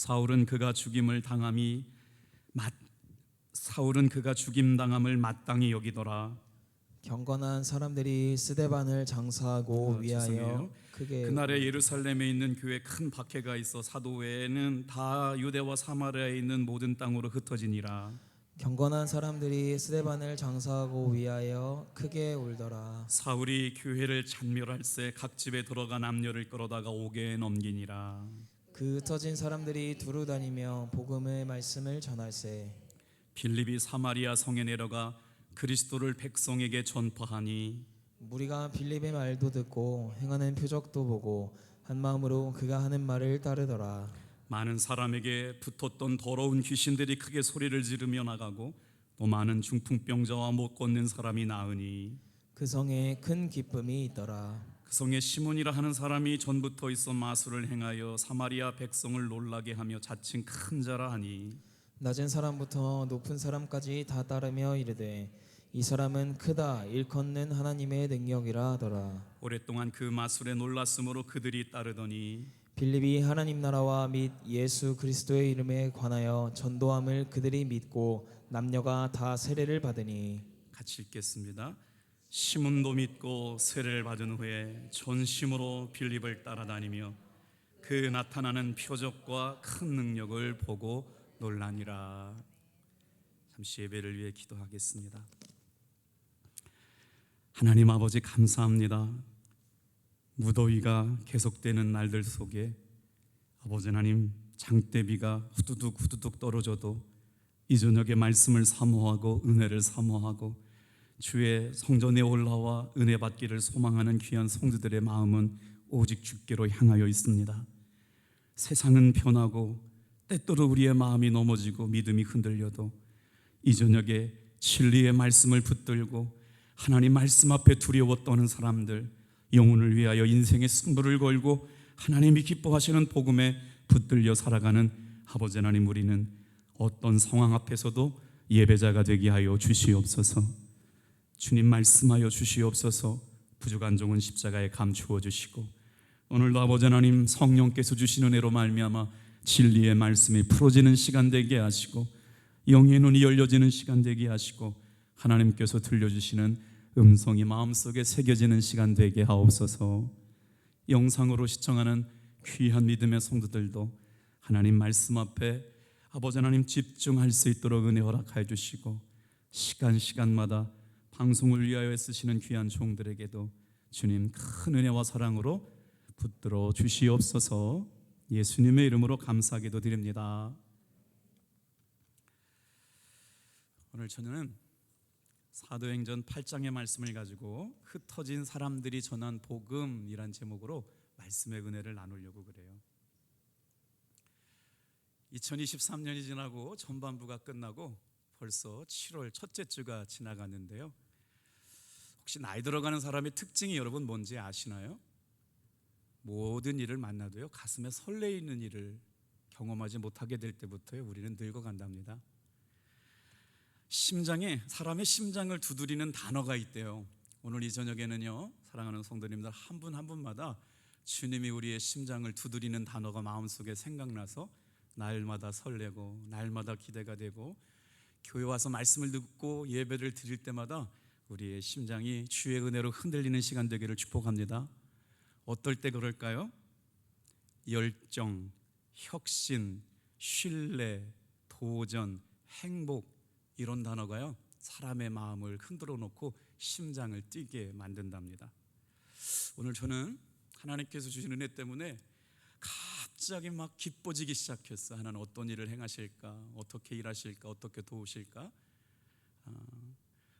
사울은 그가 죽임 당함을 마땅히 여기더라. 경건한 사람들이 스데반을 장사하고 위하여 크게 그날에 예루살렘에 있는 교회에 큰 박해가 있어 사도 외에는 다 유대와 사마리아에 있는 모든 땅으로 흩어지니라. 경건한 사람들이 스데반을 장사하고 위하여 크게 울더라. 사울이 교회를 찬멸할새 각 집에 들어가 남녀를 끌어다가 옥에 넘기니라. 그 흩어진 사람들이 두루 다니며 복음의 말씀을 전할세. 빌립이 사마리아 성에 내려가 그리스도를 백성에게 전파하니 무리가 빌립의 말도 듣고 행하는 표적도 보고 한 마음으로 그가 하는 말을 따르더라. 많은 사람에게 붙었던 더러운 귀신들이 크게 소리를 지르며 나가고 또 많은 중풍병자와 못 걷는 사람이 나으니 그 성에 큰 기쁨이 있더라. 그 성에 시몬이라 하는 사람이 전부터 있어 마술을 행하여 사마리아 백성을 놀라게 하며 자칭 큰 자라 하니 낮은 사람부터 높은 사람까지 다 따르며 이르되 이 사람은 크다 일컫는 하나님의 능력이라 하더라. 오랫동안 그 마술에 놀랐으므로 그들이 따르더니 빌립이 하나님 나라와 및 예수 그리스도의 이름에 관하여 전도함을 그들이 믿고 남녀가 다 세례를 받으니. 같이 읽겠습니다. 시몬도 믿고 세례를 받은 후에 전심으로 빌립을 따라다니며 그 나타나는 표적과 큰 능력을 보고 놀라니라. 잠시 예배를 위해 기도하겠습니다. 하나님 아버지 감사합니다. 무더위가 계속되는 날들 속에 아버지 하나님 장대비가 후두둑 떨어져도 이 저녁에 말씀을 사모하고 은혜를 사모하고 주의 성전에 올라와 은혜 받기를 소망하는 귀한 성도들의 마음은 오직 주께로 향하여 있습니다. 세상은 변하고 때때로 우리의 마음이 넘어지고 믿음이 흔들려도 이 저녁에 진리의 말씀을 붙들고 하나님 말씀 앞에 두려워 떠는 사람들, 영혼을 위하여 인생의 승부를 걸고 하나님이 기뻐하시는 복음에 붙들려 살아가는 아버지 하나님, 우리는 어떤 상황 앞에서도 예배자가 되게 하여 주시옵소서. 주님 말씀하여 주시옵소서. 부족한 종은 십자가에 감추어 주시고 오늘도 아버지 하나님 성령께서 주시는 은혜로 말미암아 진리의 말씀이 풀어지는 시간 되게 하시고 영의 눈이 열려지는 시간 되게 하시고 하나님께서 들려주시는 음성이 마음속에 새겨지는 시간 되게 하옵소서. 영상으로 시청하는 귀한 믿음의 성도들도 하나님 말씀 앞에 아버지 하나님 집중할 수 있도록 은혜 허락하여 주시고 시간마다 방송을 위하여 쓰시는 귀한 종들에게도 주님 큰 은혜와 사랑으로 붙들어 주시옵소서. 예수님의 이름으로 감사하기도 드립니다. 오늘 저는 사도행전 8장의 말씀을 가지고 흩어진 사람들이 전한 복음이란 제목으로 말씀의 은혜를 나누려고 그래요. 2023년이 지나고 전반부가 끝나고 벌써 7월 첫째 주가 지나갔는데요. 혹시 나이 들어가는 사람의 특징이 여러분 뭔지 아시나요? 모든 일을 만나도요 가슴에 설레이는 일을 경험하지 못하게 될 때부터 우리는 늙어간답니다. 사람의 심장을 두드리는 단어가 있대요. 오늘 이 저녁에는요 사랑하는 성도님들 한 분 한 분마다 주님이 우리의 심장을 두드리는 단어가 마음속에 생각나서 날마다 설레고 날마다 기대가 되고 교회 와서 말씀을 듣고 예배를 드릴 때마다 우리의 심장이 주의 은혜로 흔들리는 시간 되기를 축복합니다. 어떨 때 그럴까요? 열정, 혁신, 신뢰, 도전, 행복, 이런 단어가요 사람의 마음을 흔들어 놓고 심장을 뛰게 만든답니다. 오늘 저는 하나님께서 주신 은혜 때문에 갑자기 막 기뻐지기 시작했어요. 하나님 어떤 일을 행하실까, 어떻게 일하실까, 어떻게 도우실까.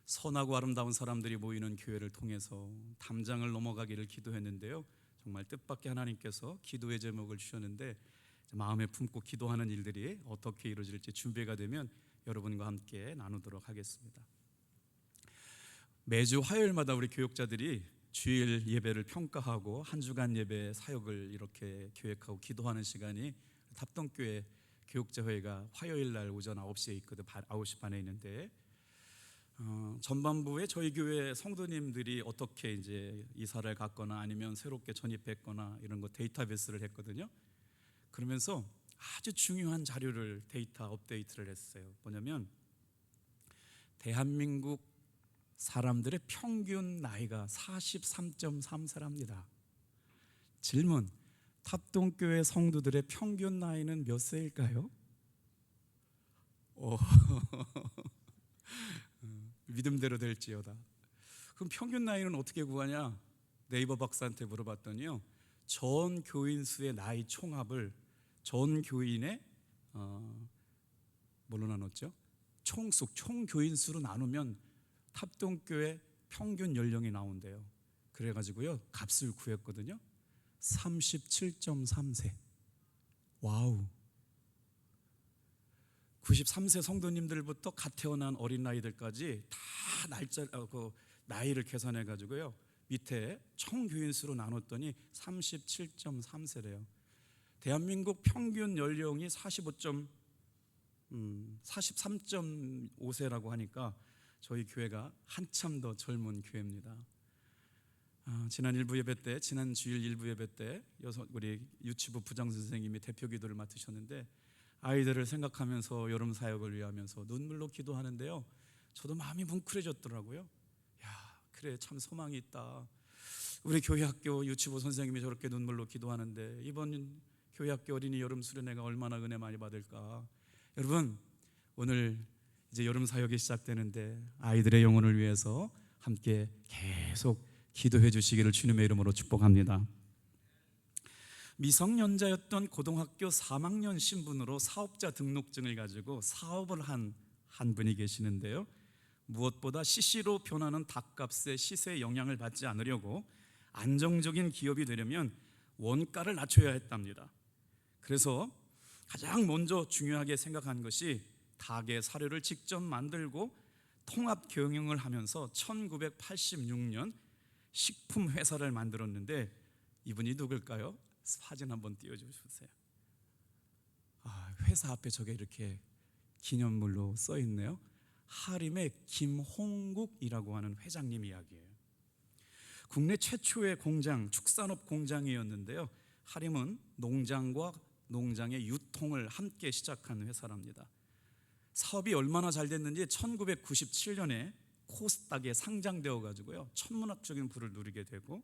선하고 아름다운 사람들이 모이는 교회를 통해서 담장을 넘어가기를 기도했는데요, 정말 뜻밖의 하나님께서 기도의 제목을 주셨는데 마음에 품고 기도하는 일들이 어떻게 이루어질지 준비가 되면 여러분과 함께 나누도록 하겠습니다. 매주 화요일마다 우리 교육자들이 주일 예배를 평가하고 한 주간 예배 사역을 이렇게 계획하고 기도하는 시간이 답동교회 교육자회의가 화요일 날 오전 9시에 있거든. 9시 반에 있는데 전반부에 저희 교회 성도님들이 어떻게 이제 이사를 갔거나 아니면 새롭게 전입했거나 이런 거 데이터베이스를 했거든요. 그러면서 아주 중요한 자료를 데이터 업데이트를 했어요. 뭐냐면 대한민국 사람들의 평균 나이가 43.3세랍니다. 질문: 탑동교회 성도들의 평균 나이는 몇 세일까요? 믿음대로 될지어다. 그럼 평균 나이는 어떻게 구하냐? 네이버 박사한테 물어봤더니요, 전 교인 수의 나이 총합을 전 교인의 뭘로 나눴죠? 총 교인 수로 나누면 탑동교회 평균 연령이 나온대요. 그래가지고요, 값을 구했거든요. 37.3세. 와우. 93세 성도님들부터 갓 태어난 어린아이들까지 다 나이를 계산해 가지고요, 밑에 총 교인 수로 나눴더니 37.3세래요. 대한민국 평균 연령이 43.5세라고 하니까 저희 교회가 한참 더 젊은 교회입니다. 지난 일부 예배 때, 지난 주일 일부 예배 때 우리 유치부 부장 선생님이 대표 기도를 맡으셨는데, 아이들을 생각하면서 여름 사역을 위하면서 눈물로 기도하는데요, 저도 마음이 뭉클해졌더라고요. 야, 그래, 참 소망이 있다. 우리 교회 학교 유치부 선생님이 저렇게 눈물로 기도하는데 이번 교회 학교 어린이 여름 수련회가 얼마나 은혜 많이 받을까. 여러분, 오늘 이제 여름 사역이 시작되는데 아이들의 영혼을 위해서 함께 계속 기도해 주시기를 주님의 이름으로 축복합니다. 미성년자였던 고등학교 3학년 신분으로 사업자 등록증을 가지고 사업을 한 분이 계시는데요, 무엇보다 CC로 변하는 닭값의 시세에 영향을 받지 않으려고 안정적인 기업이 되려면 원가를 낮춰야 했답니다. 그래서 가장 먼저 중요하게 생각한 것이 닭의 사료를 직접 만들고 통합 경영을 하면서 1986년 식품 회사를 만들었는데, 이분이 누굴까요? 사진 한번 띄워주세요. 회사 앞에 저게 이렇게 기념물로 써 있네요. 하림의 김홍국이라고 하는 회장님 이야기예요. 국내 최초의 공장, 축산업 공장이었는데요, 하림은 농장과 농장의 유통을 함께 시작한 회사랍니다. 사업이 얼마나 잘 됐는지 1997년에 코스닥에 상장되어 가지고요, 천문학적인 부를 누리게 되고,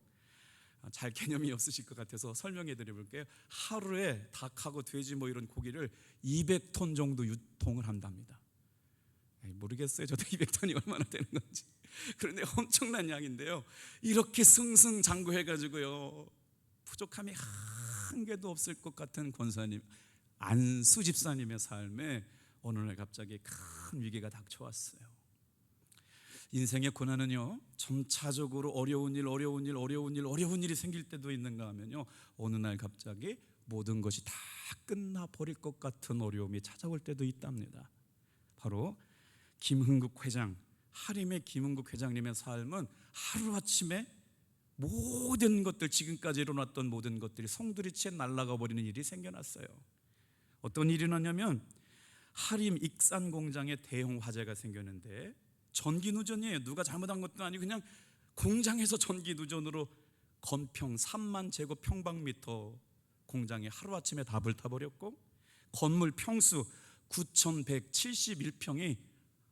잘 개념이 없으실 것 같아서 설명해 드려볼게요. 하루에 닭하고 돼지 이런 고기를 200톤 정도 유통을 한답니다. 모르겠어요, 저도 200톤이 얼마나 되는 건지. 그런데 엄청난 양인데요, 이렇게 승승장구해 가지고요, 부족함이 한 개도 없을 것 같은 권사님 안수 집사님의 삶에 어느 날 갑자기 큰 위기가 닥쳐왔어요. 인생의 고난은요, 점차적으로 어려운 일이 생길 때도 있는가 하면요, 어느 날 갑자기 모든 것이 다 끝나버릴 것 같은 어려움이 찾아올 때도 있답니다. 바로 김흥국 회장, 하림의 김흥국 회장님의 삶은 하루아침에 모든 것들, 지금까지 일어났던 모든 것들이 송두리째 날아가 버리는 일이 생겨났어요. 어떤 일이 났냐면 하림 익산 공장에 대형 화재가 생겼는데, 전기 누전이에요. 누가 잘못한 것도 아니고 그냥 공장에서 전기 누전으로 건평 3만 제곱평방미터 공장이 하루아침에 다 불타버렸고, 건물 평수 9,171평이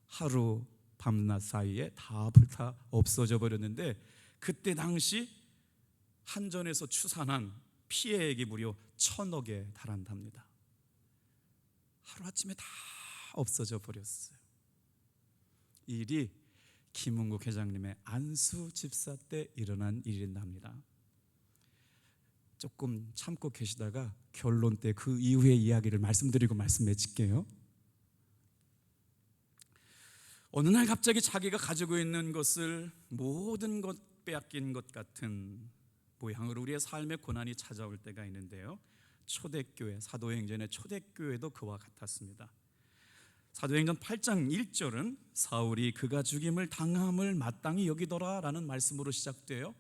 하루 밤낮 사이에 다 불타 없어져 버렸는데, 그때 당시 한전에서 추산한 피해액이 무려 1,000억에 달한답니다. 하루아침에 다 없어져 버렸어요. 이 일이 김흥국 회장님의 안수 집사 때 일어난 일이랍니다. 조금 참고 계시다가 결론 때 그 이후의 이야기를 말씀드리고 말씀 맺을게요. 어느 날 갑자기 자기가 가지고 있는 것을 모든 것 빼앗긴 것 같은 모양으로 우리의 삶의 고난이 찾아올 때가 있는데요, 초대교회, 사도행전의 초대교회도 그와 같았습니다. 사도행전 8장 1절은 사울이 그가 죽임을 당함을 마땅히 여기더라 라는 말씀으로 시작돼요.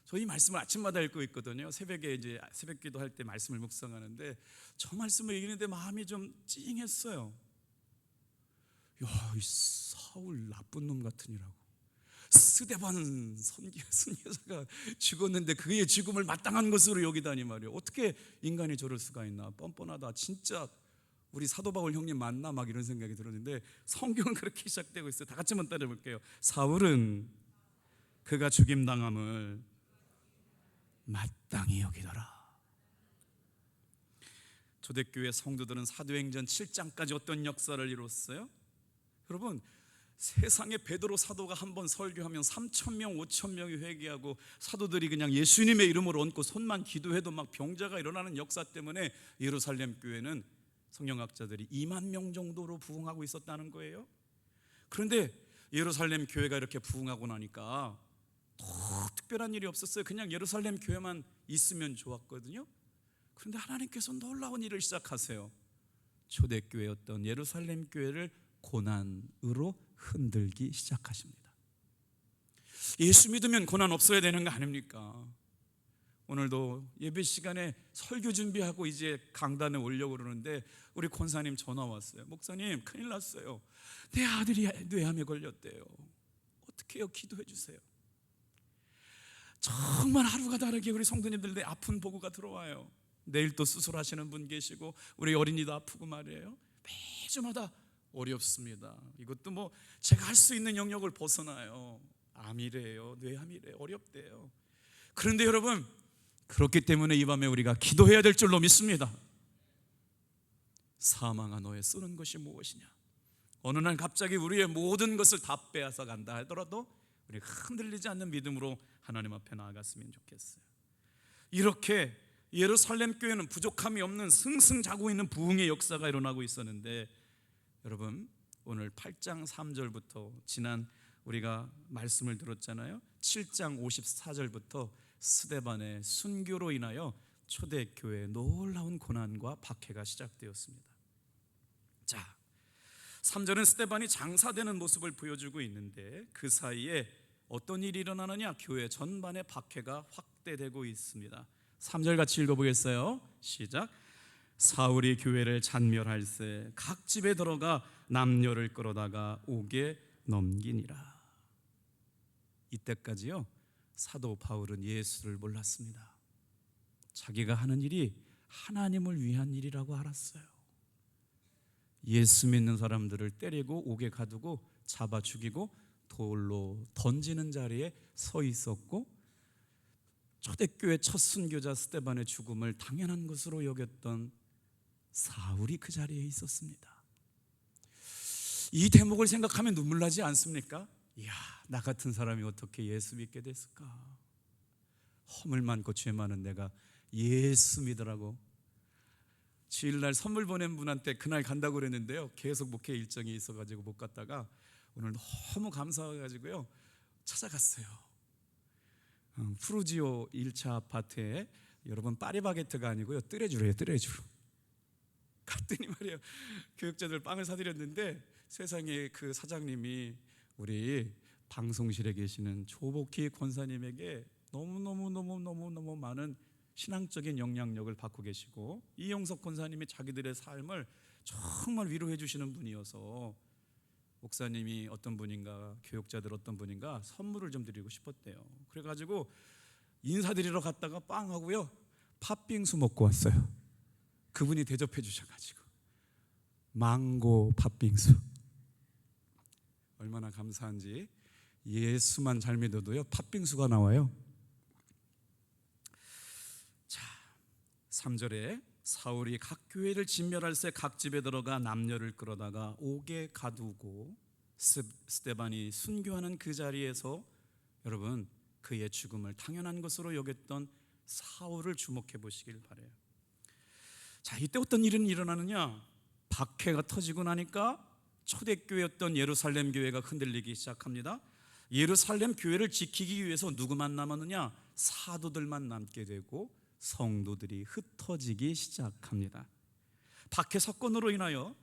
저희 말씀을 아침마다 읽고 있거든요. 새벽에 이제 새벽 기도할 때 말씀을 묵상하는데 저 말씀을 읽는데 마음이 좀 찡했어요. 야, 이 사울 나쁜 놈 같으니라고. 스데반 선교사가 죽었는데 그의 죽음을 마땅한 것으로 여기다니 말이에요. 어떻게 인간이 저럴 수가 있나, 뻔뻔하다. 진짜 우리 사도 바울 형님 맞나 막 이런 생각이 들었는데 성경은 그렇게 시작되고 있어요. 다 같이 한번 따라해 볼게요. 사울은 그가 죽임당함을 마땅히 여기더라. 초대교회 성도들은 사도행전 7장까지 어떤 역사를 이뤘어요? 여러분, 세상에 베드로 사도가 한번 설교하면 3,000명 5,000명이 회개하고 사도들이 그냥 예수님의 이름을 얹고 손만 기도해도 막 병자가 일어나는 역사 때문에 예루살렘 교회는 성경학자들이 2만 명 정도로 부흥하고 있었다는 거예요. 그런데 예루살렘 교회가 이렇게 부흥하고 나니까 더 특별한 일이 없었어요. 그냥 예루살렘 교회만 있으면 좋았거든요. 그런데 하나님께서 놀라운 일을 시작하세요. 초대교회였던 예루살렘 교회를 고난으로 흔들기 시작하십니다. 예수 믿으면 고난 없어야 되는 거 아닙니까? 오늘도 예배 시간에 설교 준비하고 이제 강단에 오려고 그러는데 우리 권사님 전화 왔어요. 목사님, 큰일 났어요. 내 아들이 뇌암에 걸렸대요. 어떻게 해요? 기도해 주세요. 정말 하루가 다르게 우리 성도님들 내 아픈 보고가 들어와요. 내일 또 수술하시는 분 계시고 우리 어린이도 아프고 말이에요. 매주마다 어렵습니다. 이것도 뭐 제가 할 수 있는 영역을 벗어나요. 암이래요, 뇌암이래요, 어렵대요. 그런데 여러분, 그렇기 때문에 이 밤에 우리가 기도해야 될 줄로 믿습니다. 사망아 너의 쓰는 것이 무엇이냐? 어느 날 갑자기 우리의 모든 것을 다 빼앗아 간다 하더라도 우리 흔들리지 않는 믿음으로 하나님 앞에 나아갔으면 좋겠어요. 이렇게 예루살렘 교회는 부족함이 없는 승승자고 있는 부흥의 역사가 일어나고 있었는데, 여러분 오늘 8장 3절부터 지난 우리가 말씀을 들었잖아요. 7장 54절부터 스데반의 순교로 인하여 초대교회의 놀라운 고난과 박해가 시작되었습니다. 자, 3절은 스데반이 장사되는 모습을 보여주고 있는데 그 사이에 어떤 일이 일어나느냐? 교회 전반의 박해가 확대되고 있습니다. 3절 같이 읽어보겠어요. 시작. 사울이 교회를 잔멸할세 각 집에 들어가 남녀를 끌어다가 옥에 넘기니라. 이때까지요 사도 바울은 예수를 몰랐습니다. 자기가 하는 일이 하나님을 위한 일이라고 알았어요. 예수 믿는 사람들을 때리고 옥에 가두고 잡아 죽이고 돌로 던지는 자리에 서 있었고, 초대교회 첫 순교자 스데반의 죽음을 당연한 것으로 여겼던 사울이 그 자리에 있었습니다. 이 대목을 생각하면 눈물 나지 않습니까? 이야, 나 같은 사람이 어떻게 예수 믿게 됐을까? 허물 많고 죄 많은 내가 예수 믿으라고 주일날 선물 보낸 분한테 그날 간다고 그랬는데요, 계속 목회 일정이 있어가지고 못 갔다가 오늘 너무 감사해가지고요 찾아갔어요. 푸르지오 1차 아파트에, 여러분 파리바게트가 아니고요 뜨레주로예요. 뜨레주로 갔더니 말이에요, 교육자들 빵을 사드렸는데 세상에 그 사장님이 우리 방송실에 계시는 조복희 권사님에게 너무 많은 신앙적인 영향력을 받고 계시고, 이영석 권사님이 자기들의 삶을 정말 위로해 주시는 분이어서 목사님이 어떤 분인가, 교육자들 어떤 분인가 선물을 좀 드리고 싶었대요. 그래가지고 인사드리러 갔다가 빵하고요 팥빙수 먹고 왔어요. 그분이 대접해 주셔가지고 망고 팥빙수, 얼마나 감사한지. 예수만 잘 믿어도요 팥빙수가 나와요. 자, 3절에 사울이 각 교회를 진멸할새 각 집에 들어가 남녀를 끌어다가 옥에 가두고 스데반이 순교하는 그 자리에서 여러분 그의 죽음을 당연한 것으로 여겼던 사울을 주목해 보시길 바라요. 자, 이때 어떤 일은 일어나느냐? 박해가 터지고 나니까 초대교회였던 예루살렘 교회가 흔들리기 시작합니다. 예루살렘 교회를 지키기 위해서 누구만 남았느냐? 사도들만 남게 되고 성도들이 흩어지기 시작합니다. 박해 사건으로 인하여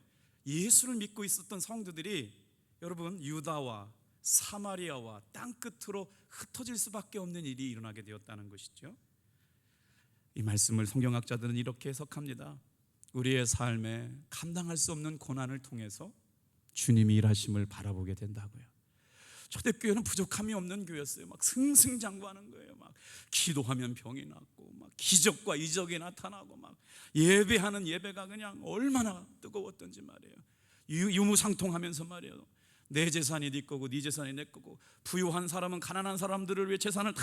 예수를 믿고 있었던 성도들이 여러분 유다와 사마리아와 땅끝으로 흩어질 수밖에 없는 일이 일어나게 되었다는 것이죠. 이 말씀을 성경학자들은 이렇게 해석합니다. 우리의 삶에 감당할 수 없는 고난을 통해서 주님이 일하심을 바라보게 된다고요. 초대교회는 부족함이 없는 교회였어요. 막 승승장구하는 거예요. 막 기도하면 병이 낫고, 막 기적과 이적이 나타나고, 막 예배하는 예배가 그냥 얼마나 뜨거웠던지 말이에요. 유무상통하면서 말이에요. 내 재산이 네 거고 네 재산이 내 거고, 부유한 사람은 가난한 사람들을 위해 재산을 다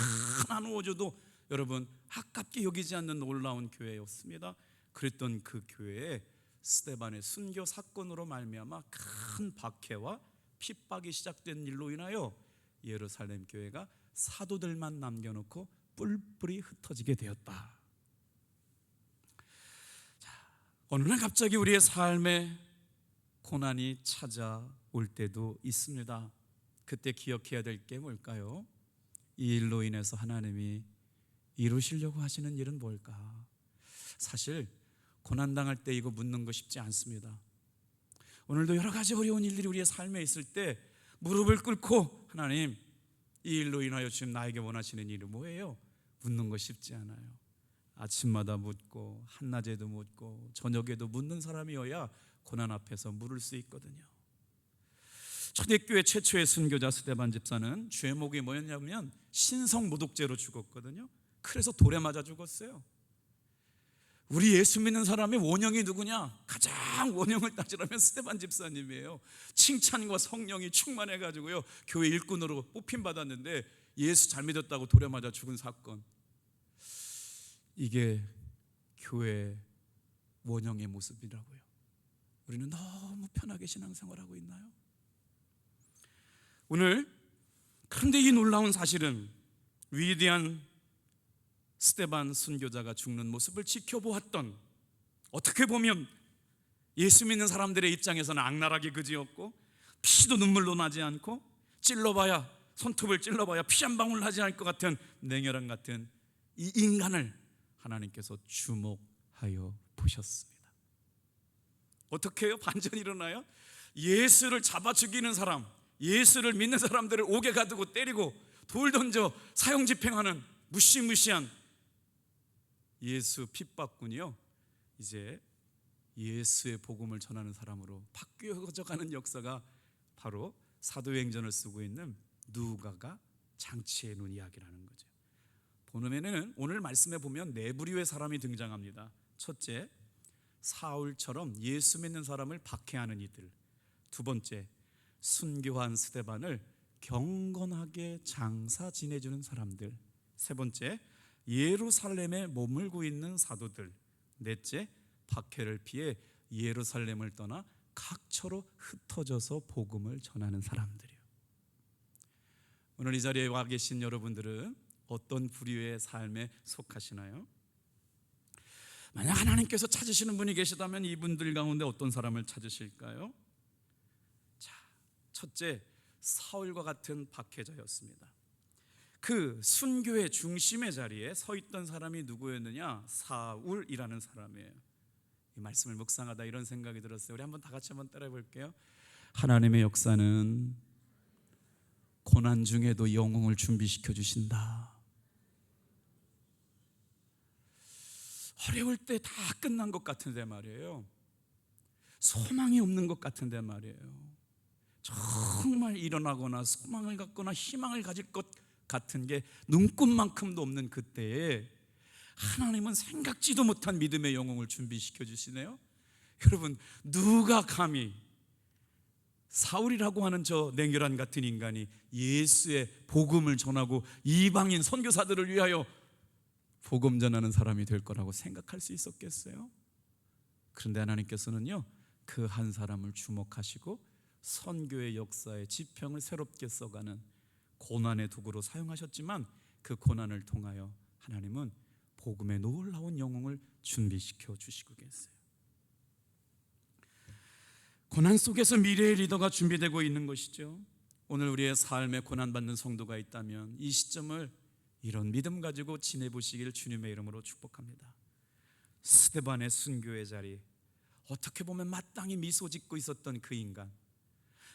나누어줘도 여러분 아깝게 여기지 않는 놀라운 교회였습니다. 그랬던 그 교회에 스데반의 순교 사건으로 말미암아 큰 박해와 핍박이 시작된 일로 인하여 예루살렘 교회가 사도들만 남겨놓고 뿔뿔이 흩어지게 되었다. 자, 어느 날 갑자기 우리의 삶에 고난이 찾아올 때도 있습니다. 그때 기억해야 될 게 뭘까요? 이 일로 인해서 하나님이 이루시려고 하시는 일은 뭘까? 사실 고난당할 때 이거 묻는 거 쉽지 않습니다. 오늘도 여러 가지 어려운 일들이 우리의 삶에 있을 때 무릎을 꿇고 하나님, 이 일로 인하여 지금 나에게 원하시는 일이 뭐예요? 묻는 거 쉽지 않아요. 아침마다 묻고 한낮에도 묻고 저녁에도 묻는 사람이어야 고난 앞에서 물을 수 있거든요. 초대교회 최초의 순교자 스데반 집사는 죄목이 뭐였냐면 신성 모독죄로 죽었거든요. 그래서 돌에 맞아 죽었어요. 우리 예수 믿는 사람의 원형이 누구냐? 가장 원형을 따지라면 스데반 집사님이에요. 칭찬과 성령이 충만해가지고요, 교회 일꾼으로 뽑힘 받았는데 예수 잘 믿었다고 돌에 맞아 죽은 사건. 이게 교회 원형의 모습이라고요. 우리는 너무 편하게 신앙생활하고 있나요? 오늘 그런데 이 놀라운 사실은 위대한 스데반 순교자가 죽는 모습을 지켜보았던, 어떻게 보면 예수 믿는 사람들의 입장에서는 악랄하게 그지없고 피도 눈물로 나지 않고 찔러봐야, 손톱을 찔러봐야 피 한 방울 나지 않을 것 같은 냉혈한 같은 이 인간을 하나님께서 주목하여 보셨습니다. 어떻게 해요? 반전이 일어나요. 예수를 잡아 죽이는 사람, 예수를 믿는 사람들을 옥에 가두고 때리고 돌 던져 사형집행하는 무시무시한 예수 핍박군이요, 이제 예수의 복음을 전하는 사람으로 바뀌어져가는 역사가 바로 사도행전을 쓰고 있는 누가가 장치해 놓은 이야기라는 거죠. 보면은 오늘 말씀에 보면 네 부류의 사람이 등장합니다. 첫째, 사울처럼 예수 믿는 사람을 박해하는 이들. 두 번째, 순교한 스데반을 경건하게 장사 지내주는 사람들. 세 번째, 예루살렘에 머물고 있는 사도들. 넷째, 박해를 피해 예루살렘을 떠나 각처로 흩어져서 복음을 전하는 사람들이요. 오늘 이 자리에 와 계신 여러분들은 어떤 부류의 삶에 속하시나요? 만약 하나님께서 찾으시는 분이 계시다면 이분들 가운데 어떤 사람을 찾으실까요? 자, 첫째, 사울과 같은 박해자였습니다. 그 순교의 중심의 자리에 서 있던 사람이 누구였느냐? 사울이라는 사람이에요. 이 말씀을 묵상하다 이런 생각이 들었어요. 우리 한번 다 같이 한번 따라해 볼게요. 하나님의 역사는 고난 중에도 영웅을 준비시켜 주신다. 어려울 때 다 끝난 것 같은데 말이에요. 소망이 없는 것 같은데 말이에요. 정말 일어나거나 소망을 갖거나 희망을 가질 것 같은 게 눈꽃만큼도 없는 그때에 하나님은 생각지도 못한 믿음의 영웅을 준비시켜 주시네요. 여러분, 누가 감히 사울이라고 하는 저 냉혈한 같은 인간이 예수의 복음을 전하고 이방인 선교사들을 위하여 복음 전하는 사람이 될 거라고 생각할 수 있었겠어요? 그런데 하나님께서는요, 그 한 사람을 주목하시고 선교의 역사의 지평을 새롭게 써가는 고난의 도구로 사용하셨지만, 그 고난을 통하여 하나님은 복음의 놀라운 영웅을 준비시켜 주시고 계세요. 고난 속에서 미래의 리더가 준비되고 있는 것이죠. 오늘 우리의 삶에 고난받는 성도가 있다면 이 시점을 이런 믿음 가지고 지내보시길 주님의 이름으로 축복합니다. 스데반의 순교의 자리, 어떻게 보면 마땅히 미소 짓고 있었던 그 인간,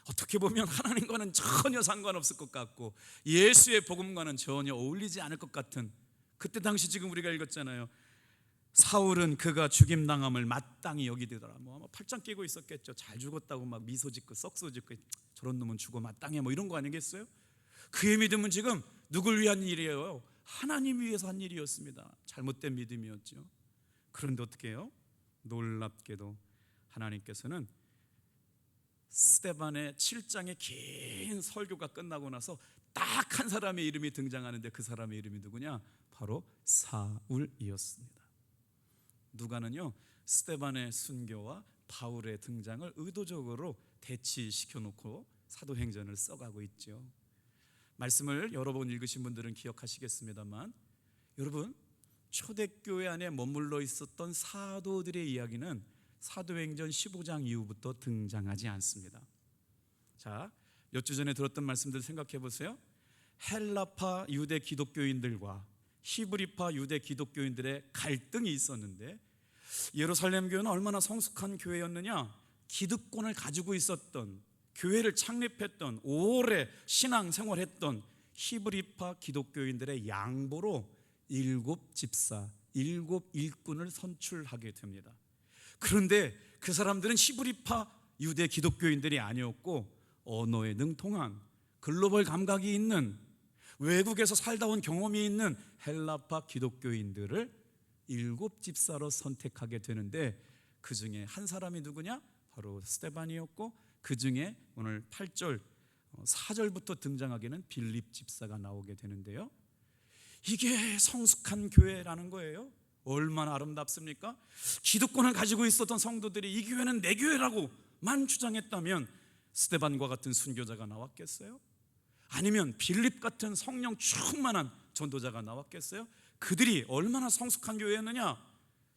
어떻게 보면 하나님과는 전혀 상관없을 것 같고 예수의 복음과는 전혀 어울리지 않을 것 같은, 그때 당시 지금 우리가 읽었잖아요. 사울은 그가 죽임당함을 마땅히 여기더라. 뭐 아마 팔짱 끼고 있었겠죠. 잘 죽었다고 막 미소 짓고 썩소 짓고 저런 놈은 죽어 마땅해 뭐 이런 거 아니겠어요? 그의 믿음은 지금 누굴 위한 일이에요? 하나님 위해서 한 일이었습니다. 잘못된 믿음이었죠. 그런데 어떻게 해요? 놀랍게도 하나님께서는 스데반의 7장의 긴 설교가 끝나고 나서 딱 한 사람의 이름이 등장하는데 그 사람의 이름이 누구냐? 바로 사울이었습니다. 누가는요, 스데반의 순교와 바울의 등장을 의도적으로 대치시켜 놓고 사도행전을 써가고 있죠. 말씀을 여러 번 읽으신 분들은 기억하시겠습니다만, 여러분, 초대교회 안에 머물러 있었던 사도들의 이야기는 사도행전 15장 이후부터 등장하지 않습니다. 자, 몇 주 전에 들었던 말씀들 생각해 보세요. 헬라파 유대 기독교인들과 히브리파 유대 기독교인들의 갈등이 있었는데, 예루살렘 교회는 얼마나 성숙한 교회였느냐? 기득권을 가지고 있었던, 교회를 창립했던, 오래 신앙생활했던 히브리파 기독교인들의 양보로 7집사, 7 일꾼을 선출하게 됩니다. 그런데 그 사람들은 히브리파 유대 기독교인들이 아니었고, 언어에 능통한, 글로벌 감각이 있는, 외국에서 살다 온 경험이 있는 헬라파 기독교인들을 7집사로 선택하게 되는데, 그 중에 한 사람이 누구냐? 바로 스데반이었고, 그 중에 오늘 8절 4절부터 등장하기는 빌립 집사가 나오게 되는데요, 이게 성숙한 교회라는 거예요. 얼마나 아름답습니까? 기득권을 가지고 있었던 성도들이 이 교회는 내 교회라고만 주장했다면 스데반과 같은 순교자가 나왔겠어요? 아니면 빌립 같은 성령 충만한 전도자가 나왔겠어요? 그들이 얼마나 성숙한 교회였느냐?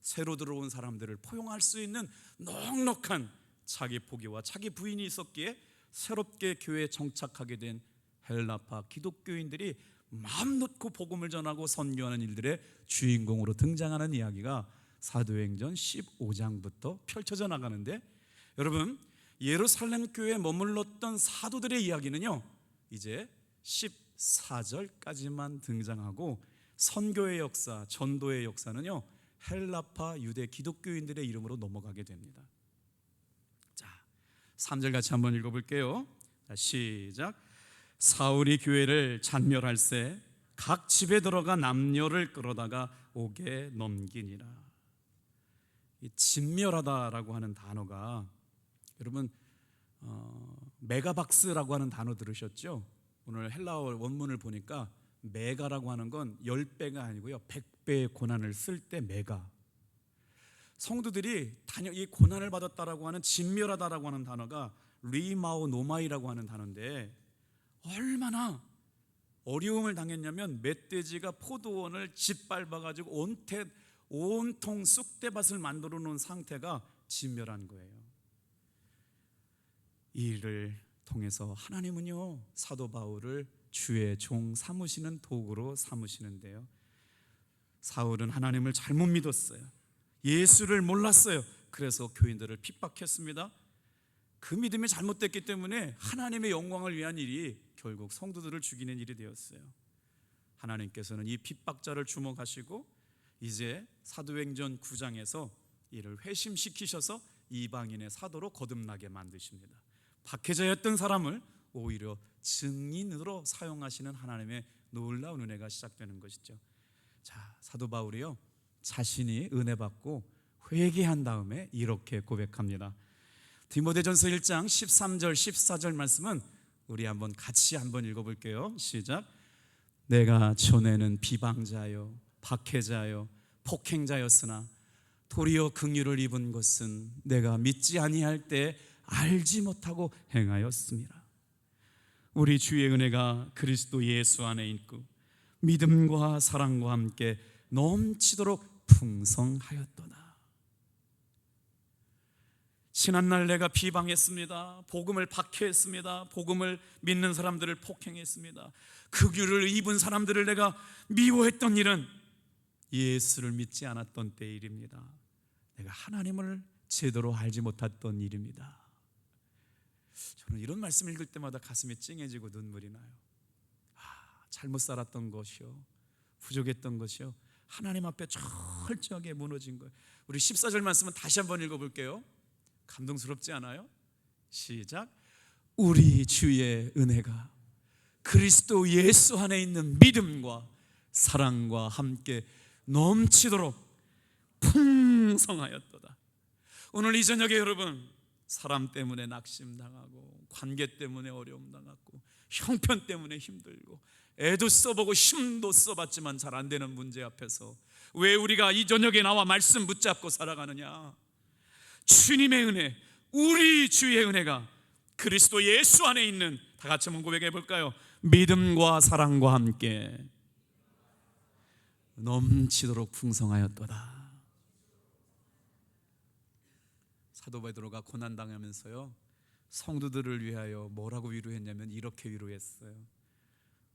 새로 들어온 사람들을 포용할 수 있는 넉넉한 자기 포기와 자기 부인이 있었기에 새롭게 교회에 정착하게 된 헬라파 기독교인들이 마음 놓고 복음을 전하고 선교하는 일들의 주인공으로 등장하는 이야기가 사도행전 15장부터 펼쳐져 나가는데, 여러분, 예루살렘 교회에 머물렀던 사도들의 이야기는요, 이제 14절까지만 등장하고, 선교의 역사, 전도의 역사는요, 헬라파 유대 기독교인들의 이름으로 넘어가게 됩니다. 자, 3절 같이 한번 읽어볼게요. 자, 시작. 사울이 교회를 잔멸할세 각 집에 들어가 남녀를 끌어다가 옥에 넘기니라. 이 진멸하다라고 하는 단어가, 여러분, 메가박스라고 하는 단어 들으셨죠? 오늘 헬라어 원문을 보니까 메가라고 하는 건 10배가 아니고요, 100배의 고난을 쓸 때 메가. 성도들이 이 고난을 받았다라고 하는, 진멸하다라고 하는 단어가 리마오 노마이라고 하는 단어인데, 얼마나 어려움을 당했냐면 멧돼지가 포도원을 짓밟아가지고 온통 쑥대밭을 만들어 놓은 상태가 진멸한 거예요. 이 일을 통해서 하나님은요, 사도 바울을 주의 종 삼으시는 도구로 삼으시는데요, 사울은 하나님을 잘못 믿었어요. 예수를 몰랐어요. 그래서 교인들을 핍박했습니다. 그 믿음이 잘못됐기 때문에 하나님의 영광을 위한 일이 결국 성도들을 죽이는 일이 되었어요. 하나님께서는 이 핍박자를 주목하시고 이제 사도행전 9장에서 이를 회심시키셔서 이방인의 사도로 거듭나게 만드십니다. 박해자였던 사람을 오히려 증인으로 사용하시는 하나님의 놀라운 은혜가 시작되는 것이죠. 자, 사도 바울이요, 자신이 은혜 받고 회개한 다음에 이렇게 고백합니다. 디모데전서 1장 13절 14절 말씀은 우리 한번 같이 한번 읽어볼게요. 시작. 내가 전에는 비방자요 박해자요 폭행자였으나 도리어 긍휼을 입은 것은 내가 믿지 아니할 때 알지 못하고 행하였습니다. 우리 주의 은혜가 그리스도 예수 안에 있고 믿음과 사랑과 함께 넘치도록 풍성하였도다. 지난날 내가 비방했습니다. 복음을 박해했습니다. 복음을 믿는 사람들을 폭행했습니다. 긍휼을 입은 사람들을 내가 미워했던 일은 예수를 믿지 않았던 때 일입니다. 내가 하나님을 제대로 알지 못했던 일입니다. 저는 이런 말씀 읽을 때마다 가슴이 찡해지고 눈물이 나요. 잘못 살았던 것이요, 부족했던 것이요, 하나님 앞에 철저하게 무너진 거예요. 우리 14절 말씀은 다시 한번 읽어볼게요. 감동스럽지 않아요? 시작. 우리 주의 은혜가 그리스도 예수 안에 있는 믿음과 사랑과 함께 넘치도록 풍성하였도다. 오늘 이 저녁에 여러분, 사람 때문에 낙심당하고 관계 때문에 어려움 당하고 형편 때문에 힘들고 애도 써보고 힘도 써봤지만 잘 안 되는 문제 앞에서 왜 우리가 이 저녁에 나와 말씀 붙잡고 살아가느냐? 주님의 은혜, 우리 주의 은혜가 그리스도 예수 안에 있는, 다 같이 한번 고백해 볼까요? 믿음과 사랑과 함께 넘치도록 풍성하였도다. 사도 베드로가 고난당하면서요, 성도들을 위하여 뭐라고 위로했냐면 이렇게 위로했어요.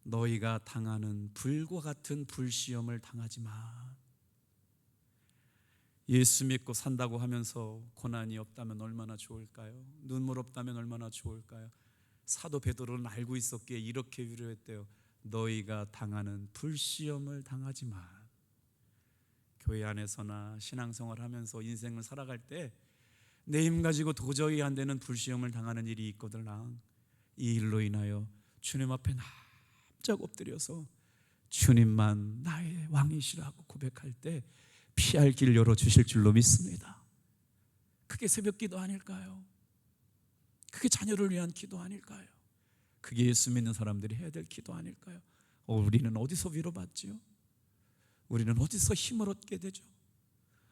너희가 당하는 불과 같은 불시험을 당하지 마. 예수 믿고 산다고 하면서 고난이 없다면 얼마나 좋을까요? 눈물 없다면 얼마나 좋을까요? 사도 베드로는 알고 있었기에 이렇게 위로했대요. 너희가 당하는 불시험을 당하지 마. 교회 안에서나 신앙생활 하면서 인생을 살아갈 때 내 힘 가지고 도저히 안 되는 불시험을 당하는 일이 있거든요. 이 일로 인하여 주님 앞에 납작 엎드려서 주님만 나의 왕이시라고 고백할 때 피할 길을 열어주실 줄로 믿습니다. 그게 새벽기도 아닐까요? 그게 자녀를 위한 기도 아닐까요? 그게 예수 믿는 사람들이 해야 될 기도 아닐까요? 우리는 어디서 위로받지요? 우리는 어디서 힘을 얻게 되죠?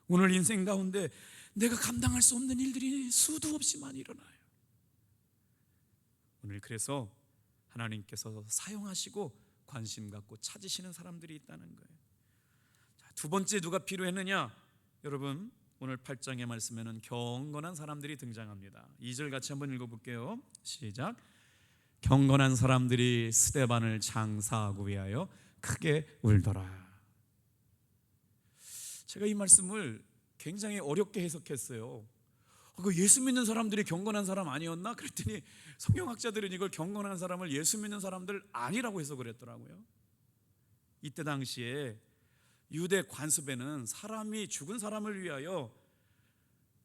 오늘 인생 가운데 내가 감당할 수 없는 일들이 수도 없이 많이 일어나요. 오늘 그래서 하나님께서 사용하시고 관심 갖고 찾으시는 사람들이 있다는 거예요. 자, 두 번째 누가 필요했느냐? 여러분, 오늘 8장의 말씀에는 경건한 사람들이 등장합니다. 2절 같이 한번 읽어볼게요. 시작. 경건한 사람들이 스데반을 장사하고 위하여 크게 울더라. 제가 이 말씀을 굉장히 어렵게 해석했어요. 그 예수 믿는 사람들이 경건한 사람 아니었나? 그랬더니 성경학자들은 이걸 경건한 사람을 예수 믿는 사람들 아니라고 해석을 했더라고요. 이때 당시에 유대 관습에는 사람이 죽은 사람을 위하여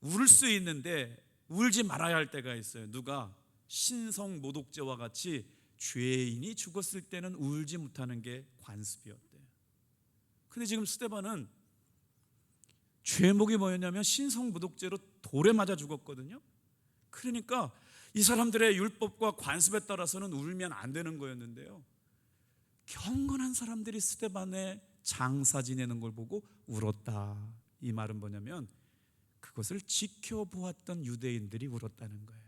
울 수 있는데 울지 말아야 할 때가 있어요. 누가 신성 모독죄와 같이 죄인이 죽었을 때는 울지 못하는 게 관습이었대요. 근데 지금 스데반은 죄목이 뭐였냐면 신성 모독죄로 돌에 맞아 죽었거든요. 그러니까 이 사람들의 율법과 관습에 따라서는 울면 안 되는 거였는데요, 경건한 사람들이 스데반의 장사 지내는 걸 보고 울었다. 이 말은 뭐냐면 그것을 지켜보았던 유대인들이 울었다는 거예요.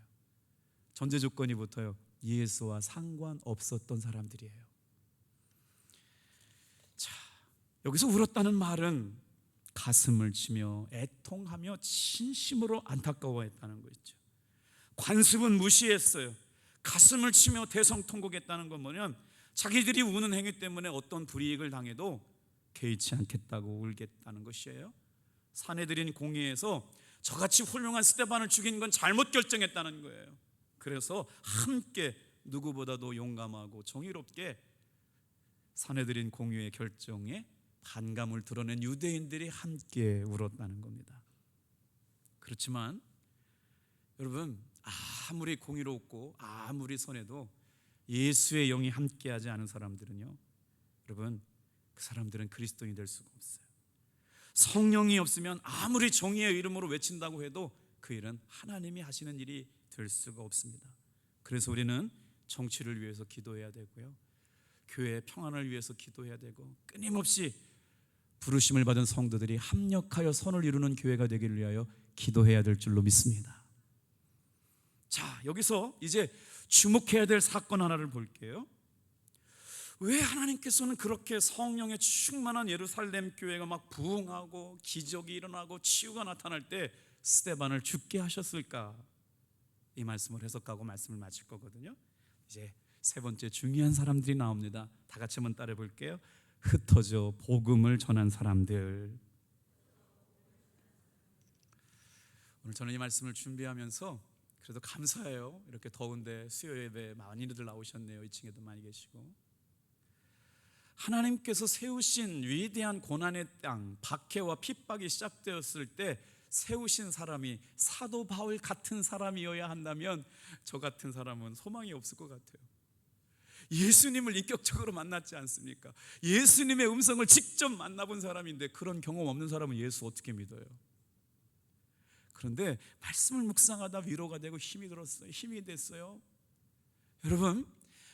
전제 조건이 붙어요. 예수와 상관없었던 사람들이에요. 자, 여기서 울었다는 말은 가슴을 치며 애통하며 진심으로 안타까워했다는 거 있죠. 관습은 무시했어요. 가슴을 치며 대성통곡했다는 건 뭐냐면 자기들이 우는 행위 때문에 어떤 불이익을 당해도 개의치 않겠다고 울겠다는 것이에요. 사내들인 공의에서 저같이 훌륭한 스데반을 죽인 건 잘못 결정했다는 거예요. 그래서 함께 누구보다도 용감하고 정의롭게 사내들인 공의의 결정에 반감을 드러낸 유대인들이 함께 울었다는 겁니다. 그렇지만 여러분, 아무리 공의롭고 아무리 선해도 예수의 영이 함께하지 않은 사람들은요, 여러분, 그 사람들은 그리스도인이 될 수가 없어요. 성령이 없으면 아무리 정의의 이름으로 외친다고 해도 그 일은 하나님이 하시는 일이 될 수가 없습니다. 그래서 우리는 정치를 위해서 기도해야 되고요, 교회의 평안을 위해서 기도해야 되고, 끊임없이 부르심을 받은 성도들이 합력하여 선을 이루는 교회가 되기를 위하여 기도해야 될 줄로 믿습니다. 자, 여기서 이제 주목해야 될 사건 하나를 볼게요. 왜 하나님께서는 그렇게 성령에 충만한 예루살렘 교회가 막 부흥하고 기적이 일어나고 치유가 나타날 때 스데반을 죽게 하셨을까? 이 말씀을 해석하고 말씀을 마칠 거거든요. 이제 세 번째 중요한 사람들이 나옵니다. 다 같이 한번 따라해 볼게요. 흩어져 복음을 전한 사람들. 오늘 저는 이 말씀을 준비하면서 그래도 감사해요. 이렇게 더운데 수요 예배 많이들 나오셨네요. 2층에도 많이 계시고. 하나님께서 세우신 위대한 고난의 땅, 박해와 핍박이 시작되었을 때 세우신 사람이 사도 바울 같은 사람이어야 한다면 저 같은 사람은 소망이 없을 것 같아요. 예수님을 인격적으로 만났지 않습니까? 예수님의 음성을 직접 만나본 사람인데 그런 경험 없는 사람은 예수 어떻게 믿어요? 그런데 말씀을 묵상하다 위로가 되고 힘이 들었어요. 힘이 됐어요. 여러분,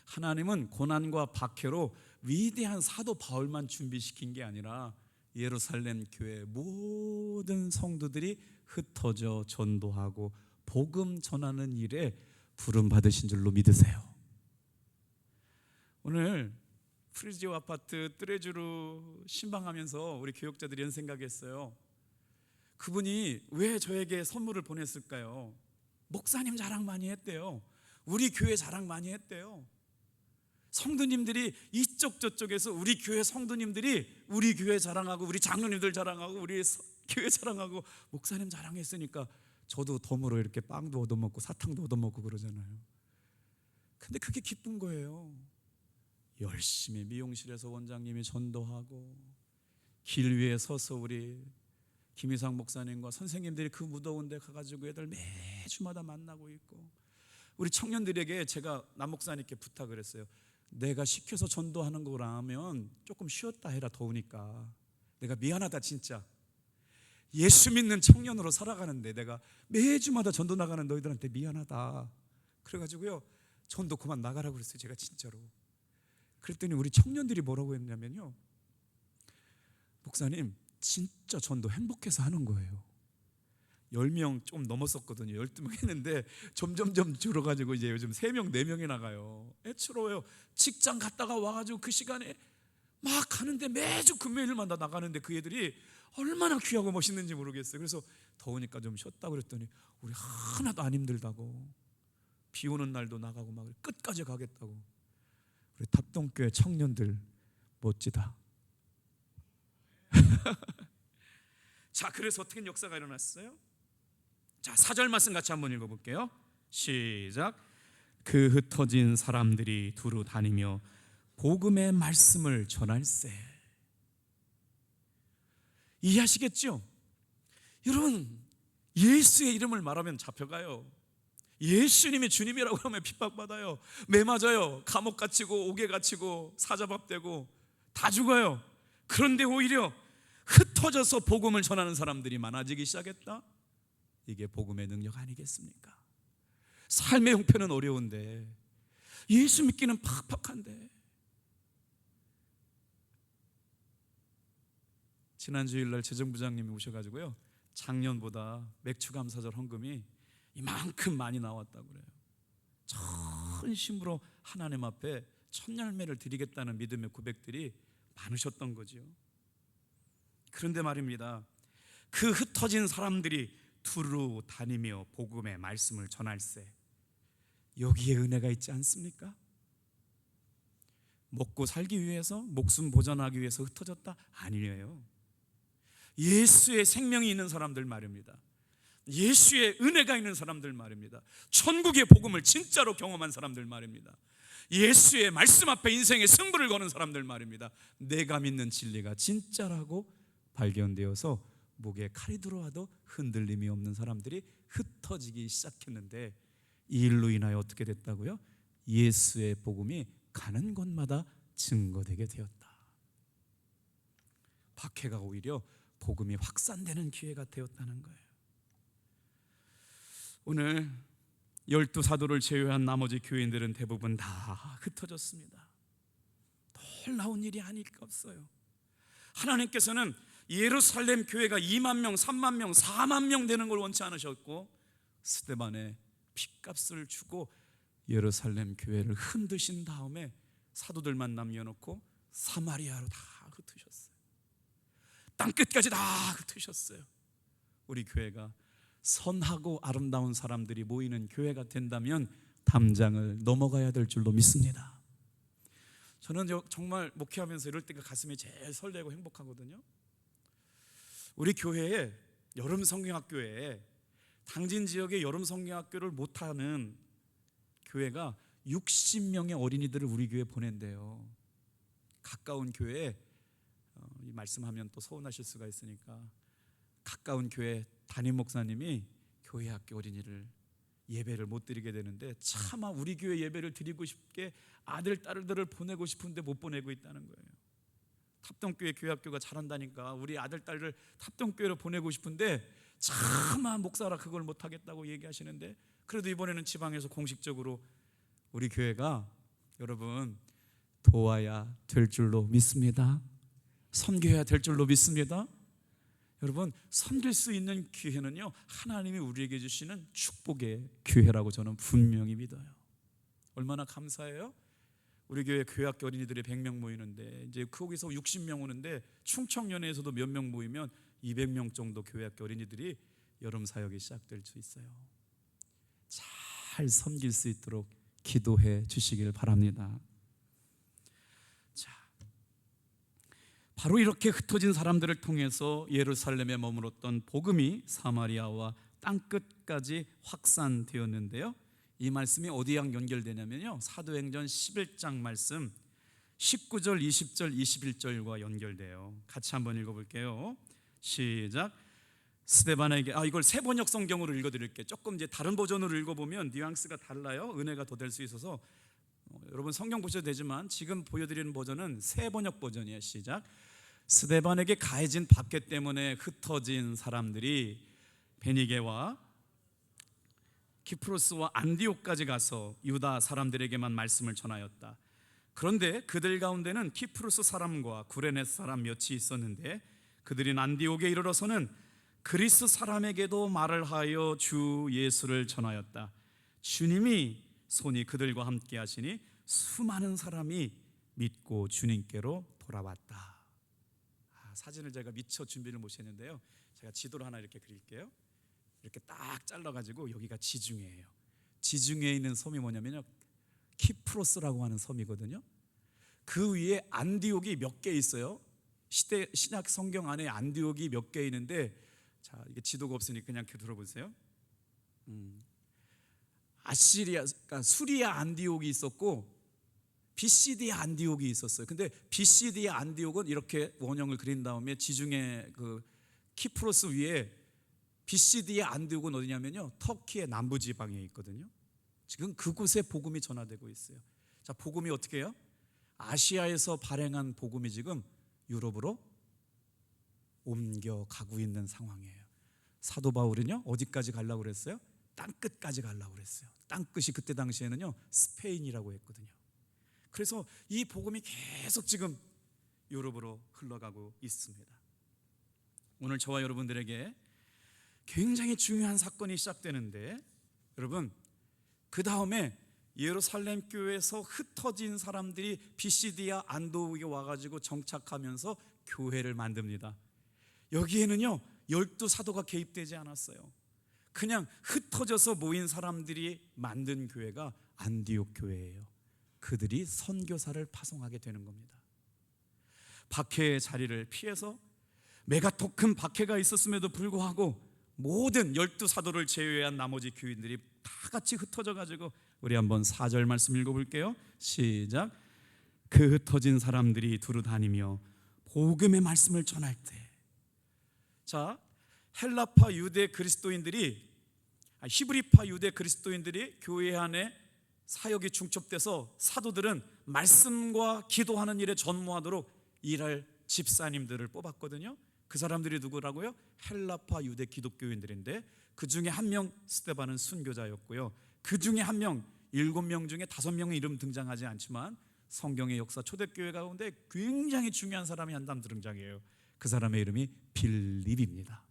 하나님은 고난과 박해로 위대한 사도 바울만 준비시킨 게 아니라 예루살렘 교회 모든 성도들이 흩어져 전도하고 복음 전하는 일에 부름 받으신 줄로 믿으세요. 오늘 프리지오 아파트 뜨레주로 신방하면서 우리 교역자들이 이런 생각했어요. 그분이 왜 저에게 선물을 보냈을까요? 목사님 자랑 많이 했대요. 우리 교회 자랑 많이 했대요. 성도님들이 이쪽 저쪽에서 우리 교회 성도님들이 우리 교회 자랑하고 우리 장로님들 자랑하고 우리 교회 자랑하고 목사님 자랑했으니까 저도 덤으로 이렇게 빵도 얻어먹고 사탕도 얻어먹고 그러잖아요. 근데 그게 기쁜 거예요. 열심히 미용실에서 원장님이 전도하고 길 위에 서서 우리 김희상 목사님과 선생님들이 그 무더운 데 가가지고 애들 매주마다 만나고 있고, 우리 청년들에게 제가 남 목사님께 부탁을 했어요. 내가 시켜서 전도하는 거라면 조금 쉬었다 해라. 더우니까. 내가 미안하다 진짜. 예수 믿는 청년으로 살아가는데 내가 매주마다 전도 나가는 너희들한테 미안하다. 그래가지고요 전도 그만 나가라고 그랬어요. 제가 진짜로. 그랬더니 우리 청년들이 뭐라고 했냐면요, 목사님 진짜 전도 행복해서 하는 거예요. 10명 좀 넘었었거든요. 12명 했는데 점점점 줄어가지고 이제 요즘 3명 4명이 나가요. 애처로워요. 직장 갔다가 와가지고 그 시간에 막 가는데 매주 금요일마다 나가는데 그 애들이 얼마나 귀하고 멋있는지 모르겠어요. 그래서 더우니까 좀 쉬었다 그랬더니 우리 하나도 안 힘들다고, 비 오는 날도 나가고 막 끝까지 가겠다고. 우리 탑동교회 청년들 멋지다. 자, 그래서 어떻게 역사가 일어났어요? 자, 4절 말씀 같이 한번 읽어볼게요. 시작. 그 흩어진 사람들이 두루 다니며 복음의 말씀을 전할세. 이해하시겠죠? 여러분, 예수의 이름을 말하면 잡혀가요. 예수님이 주님이라고 하면 핍박받아요. 매 맞아요. 감옥 갇히고 옥에 갇히고 사자밥되고 다 죽어요. 그런데 오히려 흩어져서 복음을 전하는 사람들이 많아지기 시작했다. 이게 복음의 능력 아니겠습니까? 삶의 형편은 어려운데, 예수 믿기는 팍팍한데. 지난 주일날 재정부장님이 오셔가지고요, 작년보다 맥추감사절 헌금이 이만큼 많이 나왔다고 그래요. 전심으로 하나님 앞에 첫 열매를 드리겠다는 믿음의 고백들이 많으셨던 거죠. 그런데 말입니다, 그 흩어진 사람들이 두루 다니며 복음의 말씀을 전할세. 여기에 은혜가 있지 않습니까? 먹고 살기 위해서, 목숨 보존하기 위해서 흩어졌다? 아니에요. 예수의 생명이 있는 사람들 말입니다. 예수의 은혜가 있는 사람들 말입니다. 천국의 복음을 진짜로 경험한 사람들 말입니다. 예수의 말씀 앞에 인생의 승부를 거는 사람들 말입니다. 내가 믿는 진리가 진짜라고 발견되어서 목에 칼이 들어와도 흔들림이 없는 사람들이 흩어지기 시작했는데, 이 일로 인하여 어떻게 됐다고요? 예수의 복음이 가는 곳마다 증거되게 되었다. 박해가 오히려 복음이 확산되는 기회가 되었다는 거예요. 오늘 12사도를 제외한 나머지 교인들은 대부분 다 흩어졌습니다. 놀라운 일이 아닐 게 없어요. 하나님께서는 예루살렘 교회가 2만 명, 3만 명, 4만 명 되는 걸 원치 않으셨고, 스데반의 핏값을 주고 예루살렘 교회를 흔드신 다음에 사도들만 남겨놓고 사마리아로 다 흩으셨어요. 땅끝까지 다 흩으셨어요. 우리 교회가 선하고 아름다운 사람들이 모이는 교회가 된다면 담장을 넘어가야 될 줄로 믿습니다. 저는 정말 목회하면서 이럴 때가 가슴이 제일 설레고 행복하거든요. 우리 교회에 여름 성경학교에 당진 지역의 여름 성경학교를 못하는 교회가 60명의 어린이들을 우리 교회에 보낸대요. 가까운 교회에 이 말씀하면 또 서운하실 수가 있으니까, 가까운 교회 담임 목사님이 교회 학교 어린이를 예배를 못 드리게 되는데, 차마 우리 교회 예배를 드리고 싶게 아들 딸들을 보내고 싶은데 못 보내고 있다는 거예요. 탑동교회 교회학교가 잘한다니까 우리 아들 딸을 탑동교회로 보내고 싶은데 차마 목사라 그걸 못하겠다고 얘기하시는데, 그래도 이번에는 지방에서 공식적으로 우리 교회가 여러분 도와야 될 줄로 믿습니다. 섬겨야 될 줄로 믿습니다. 여러분, 섬길 수 있는 기회는요, 하나님이 우리에게 주시는 축복의 기회라고 저는 분명히 믿어요. 얼마나 감사해요. 우리 교회 교회학교 어린이들이 100명 모이는데 이제 거기서 60명 오는데, 충청연회에서도 몇 명 모이면 200명 정도 교회학교 어린이들이 여름 사역이 시작될 수 있어요. 잘 섬길 수 있도록 기도해 주시길 바랍니다. 자, 바로 이렇게 흩어진 사람들을 통해서 예루살렘에 머물렀던 복음이 사마리아와 땅끝까지 확산되었는데요, 이 말씀이 어디랑 연결되냐면요, 사도행전 11장 말씀 19절, 20절, 21절과 연결돼요. 같이 한번 읽어볼게요. 시작. 스데반에게, 이걸 새 번역 성경으로 읽어드릴게요. 조금 이제 다른 버전으로 읽어보면 뉘앙스가 달라요. 은혜가 더 될 수 있어서 여러분 성경 보셔도 되지만 지금 보여드리는 버전은 새 번역 버전이에요. 시작. 스데반에게 가해진 박해 때문에 흩어진 사람들이 베니게와 키프로스와 안디옥까지 가서 유다 사람들에게만 말씀을 전하였다. 그런데 그들 가운데는 키프로스 사람과 구레네 사람 몇이 있었는데, 그들이 안디옥에 이르러서는 그리스 사람에게도 말을 하여 주 예수를 전하였다. 주님이 손이 그들과 함께 하시니 수많은 사람이 믿고 주님께로 돌아왔다. 사진을 제가 미처 준비를 못했는데요, 제가 지도를 하나 이렇게 그릴게요. 이렇게 딱 잘라가지고 여기가 지중해예요. 지중해에 있는 섬이 뭐냐면요, 키프로스라고 하는 섬이거든요. 그 위에 안디옥이 몇 개 있어요. 신약 성경 안에 안디옥이 몇 개 있는데, 자, 이게 지도가 없으니까 그냥 이렇게 들어보세요. 그러니까 수리아 안디옥이 있었고 BCD의 안디옥이 있었어요. 근데 BCD의 안디옥은 이렇게 원형을 그린 다음에 지중해 그 키프로스 위에 BCD의 안디옥은 어디냐면요, 터키의 남부 지방에 있거든요. 지금 그곳에 복음이 전화되고 있어요. 자, 복음이 어떻게 해요? 아시아에서 발행한 복음이 지금 유럽으로 옮겨가고 있는 상황이에요. 사도 바울은요, 어디까지 가려고 그랬어요? 땅끝까지 가려고 그랬어요. 땅끝이 그때 당시에는요, 스페인이라고 했거든요. 그래서 이 복음이 계속 지금 유럽으로 흘러가고 있습니다. 오늘 저와 여러분들에게 굉장히 중요한 사건이 시작되는데, 여러분, 그 다음에 예루살렘 교회에서 흩어진 사람들이 비시디아 안디옥에 와가지고 정착하면서 교회를 만듭니다. 여기에는요 12사도가 개입되지 않았어요. 그냥 흩어져서 모인 사람들이 만든 교회가 안디옥 교회예요. 그들이 선교사를 파송하게 되는 겁니다. 박해의 자리를 피해서 메가토 큰 박해가 있었음에도 불구하고 모든 12사도를 제외한 나머지 교인들이 다 같이 흩어져 가지고, 우리 한번 4절 말씀 읽어볼게요. 시작. 그 흩어진 사람들이 두루 다니며 복음의 말씀을 전할 때, 자, 헬라파 유대 그리스도인들이 히브리파 유대 그리스도인들이 교회 안에 사역이 중첩돼서 사도들은 말씀과 기도하는 일에 전무하도록 일할 집사님들을 뽑았거든요. 그 사람들이 누구라고요? 헬라파 유대 기독교인들인데, 그 중에 한 명 스데반은 순교자였고요. 그 중에 한 명, 7명 중에 5명의 이름 등장하지 않지만 성경의 역사 초대교회 가운데 굉장히 중요한 사람이 한 사람 등장해요. 그 사람의 이름이 빌립입니다.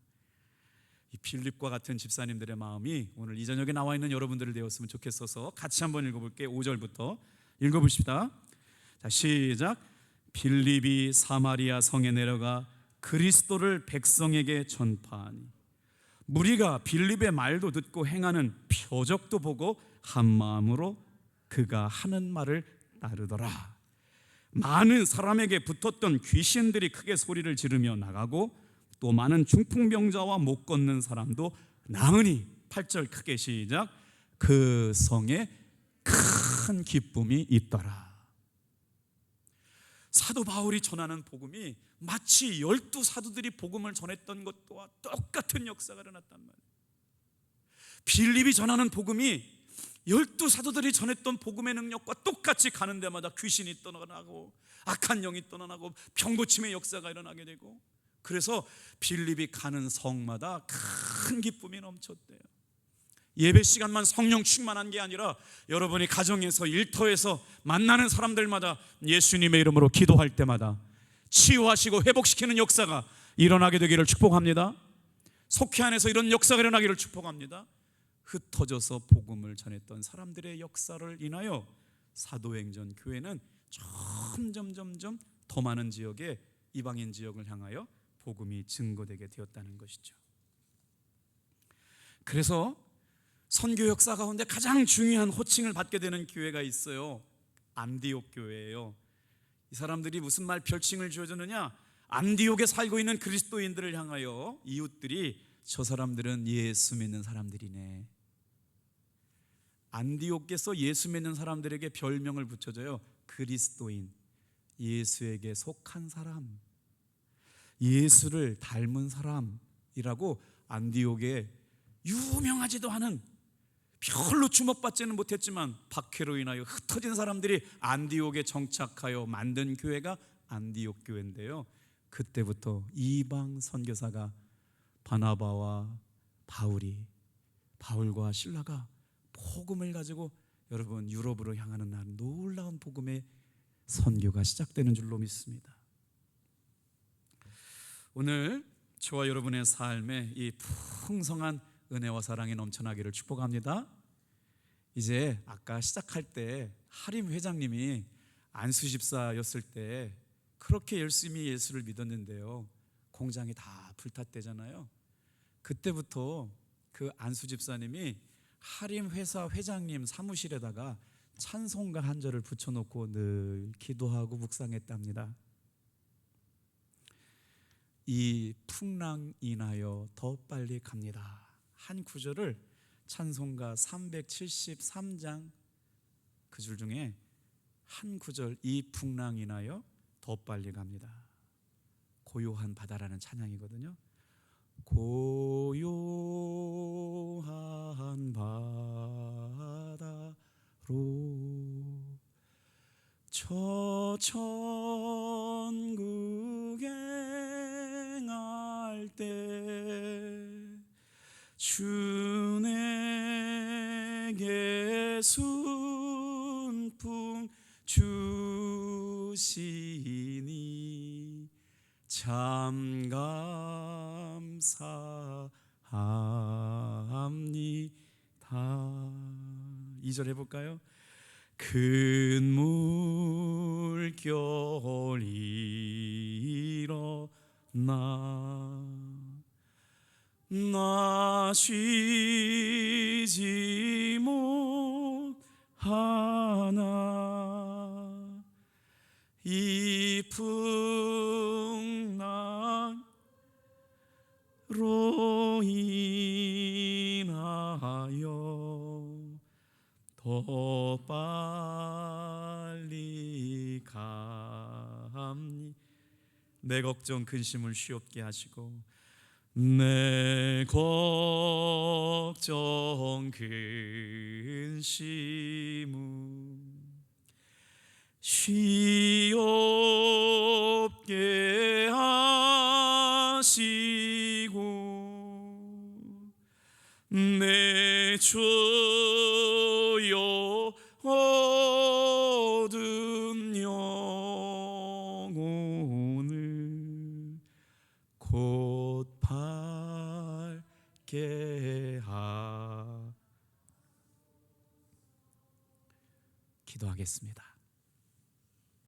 이 빌립과 같은 집사님들의 마음이 오늘 이 저녁에 나와 있는 여러분들을 되었으면 좋겠어서 같이 한번 읽어볼게요. 5절부터 읽어봅시다. 자, 시작. 빌립이 사마리아 성에 내려가 그리스도를 백성에게 전파하니 무리가 빌립의 말도 듣고 행하는 표적도 보고 한 마음으로 그가 하는 말을 따르더라. 많은 사람에게 붙었던 귀신들이 크게 소리를 지르며 나가고 또 많은 중풍병자와 못 걷는 사람도 나으니 8절 크게 시작. 그 성에 큰 기쁨이 있더라. 사도 바울이 전하는 복음이 마치 12사도들이 복음을 전했던 것과 똑같은 역사가 일어났단 말이에요. 빌립이 전하는 복음이 12사도들이 전했던 복음의 능력과 똑같이 가는 데마다 귀신이 떠나가고 악한 영이 떠나가고 병고침의 역사가 일어나게 되고, 그래서 빌립이 가는 성마다 큰 기쁨이 넘쳤대요. 예배 시간만 성령 충만한 게 아니라 여러분이 가정에서 일터에서 만나는 사람들마다 예수님의 이름으로 기도할 때마다 치유하시고 회복시키는 역사가 일어나게 되기를 축복합니다. 속회 안에서 이런 역사가 일어나기를 축복합니다. 흩어져서 복음을 전했던 사람들의 역사를 인하여 사도행전 교회는 점점 더 많은 지역에, 이방인 지역을 향하여 복음이 증거되게 되었다는 것이죠. 그래서 선교 역사 가운데 가장 중요한 호칭을 받게 되는 교회가 있어요. 안디옥 교회예요. 이 사람들이 무슨 말 별칭을 지어주느냐? 안디옥에 살고 있는 그리스도인들을 향하여 이웃들이 저 사람들은 예수 믿는 사람들이네. 안디옥에서 예수 믿는 사람들에게 별명을 붙여줘요. 그리스도인, 예수에게 속한 사람, 예수를 닮은 사람이라고. 안디옥에 유명하지도 않은, 별로 주목받지는 못했지만 박해로 인하여 흩어진 사람들이 안디옥에 정착하여 만든 교회가 안디옥 교회인데요, 그때부터 이방 선교사가 바나바와 바울과 실라가 복음을 가지고 여러분 유럽으로 향하는 날 놀라운 복음의 선교가 시작되는 줄로 믿습니다. 오늘 저와 여러분의 삶에 이 풍성한 은혜와 사랑이 넘쳐나기를 축복합니다. 이제 아까 시작할 때 하림 회장님이 안수 집사였을 때 그렇게 열심히 예수를 믿었는데요, 공장이 다 불탔대잖아요. 그때부터 그 안수 집사님이 하림 회사 회장님 사무실에다가 찬송가 한 절을 붙여놓고 늘 기도하고 묵상했답니다. 이 풍랑 인하여 더 빨리 갑니다. 한 구절을 찬송가 373장 그 줄 중에 한 구절, 이 풍랑 인하여 더 빨리 갑니다. 고요한 바다라는 찬양이거든요. 고요한 바다로 저 천국에 행할 때 주 내게 순풍 주시니 참 감사합니다. 2절 해볼까요? 큰 물결 일어나 나 쉬지 못하나 이 풍랑으로 인하여 더 빨리 갑니다. 내 걱정 근심을 쉬옵게 하시고 내 걱정 근심은 쉬옵게 하시고 내 주여 얻은 영혼을 곧 밝게 기도하겠습니다.